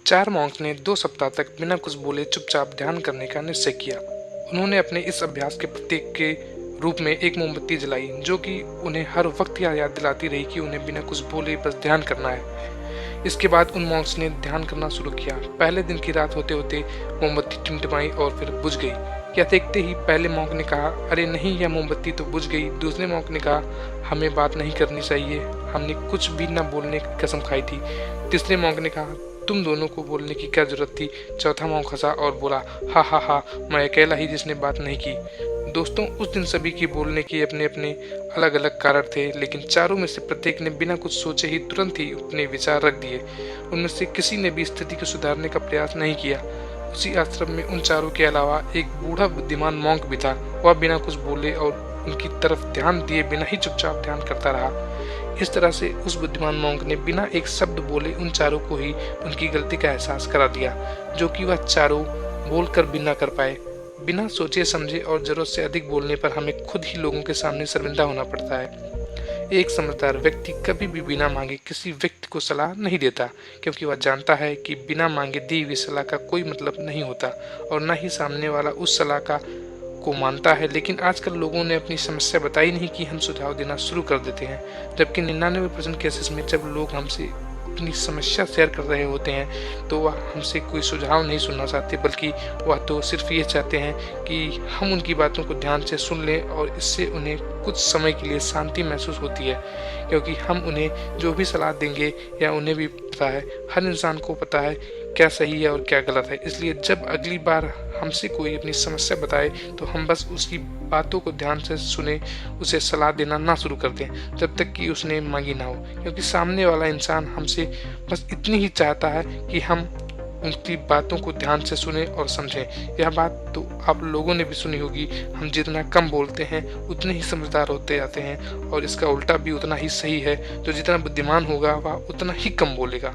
4 monk ने 2 सप्ताह तक बिना कुछ बोले चुपचाप ध्यान करने का निश्चय किया। उन्होंने अपने इस अभ्यास के प्रतीक के रूप में एक मोमबत्ती जलाई, जो कि उन्हें हर वक्त यह याद दिलाती रही कि उन्हें बिना कुछ बोले बस ध्यान करना है। इसके बाद उन मॉन्क्स ने ध्यान करना शुरू किया। पहले दिन की रात होते होते मोमबत्ती टिमटिमाई और फिर बुझ गई। यह देखते ही पहले मॉन्क ने कहा, अरे नहीं, यह मोमबत्ती तो बुझ गई। दूसरे मॉन्क ने कहा, हमें बात नहीं करनी चाहिए, हमने कुछ भी न बोलने की कसम खाई थी। तीसरे मॉन्क ने कहा, तुम दोनों को बोलने की क्या जरूरत थी। चौथा मॉन्क हंसा और बोला, हा हा हा, मैं अकेला ही जिसने बात नहीं की। दोस्तों, उस दिन सभी की बोलने के अपने अपने अलग अलग कारण थे, लेकिन चारों में से प्रत्येक ने बिना कुछ सोचे ही तुरंत ही अपने विचार रख दिए। उनमें से किसी ने भी स्थिति को सुधारने का प्रयास नहीं किया। उसी आश्रम में उन चारों के अलावा एक बूढ़ा बुद्धिमान मॉन्क भी था। वह बिना कुछ बोले और उनकी तरफ ध्यान दिए बिना ही चुपचाप ध्यान करता रहा। इस तरह से उस बुद्धिमान मॉन्क ने बिना एक शब्द बोले उन चारों को ही उनकी गलती का एहसास करा दिया, जो कि वह चारों बोलकर भी न कर पाए। बिना सोचे समझे और जरूरत से अधिक बोलने पर हमें खुद ही लोगों के सामने शर्मिंदा होना पड़ता है। एक समझदार व्यक्ति कभी भी बिना मांगे किसी व्यक्ति को सलाह नहीं देता, क्योंकि वह जानता है कि बिना मांगे दी हुई सलाह का कोई मतलब नहीं होता और न ही सामने वाला उस सलाह को मानता है। लेकिन आजकल लोगों ने अपनी समस्या बताई नहीं कि हम सुझाव देना शुरू कर देते हैं, जबकि 99% केसेस में जब लोग हमसे अपनी समस्या शेयर कर रहे होते हैं तो वह हमसे कोई सुझाव नहीं सुनना चाहते, बल्कि वह तो सिर्फ ये चाहते हैं कि हम उनकी बातों को ध्यान से सुन लें, और इससे उन्हें कुछ समय के लिए शांति महसूस होती है, क्योंकि हम उन्हें जो भी सलाह देंगे या उन्हें भी पता है, हर इंसान को पता है क्या सही है और क्या गलत है। इसलिए जब अगली बार हमसे कोई अपनी समस्या बताए तो हम बस उसकी बातों को ध्यान से सुने, उसे सलाह देना ना शुरू कर दें जब तक कि उसने मांगी ना हो, क्योंकि सामने वाला इंसान हमसे बस इतनी ही चाहता है कि हम उनकी बातों को ध्यान से सुने और समझें। यह बात तो आप लोगों ने भी सुनी होगी, हम जितना कम बोलते हैं उतने ही समझदार होते जाते हैं, और इसका उल्टा भी उतना ही सही है। जो जितना बुद्धिमान होगा वह उतना ही कम बोलेगा।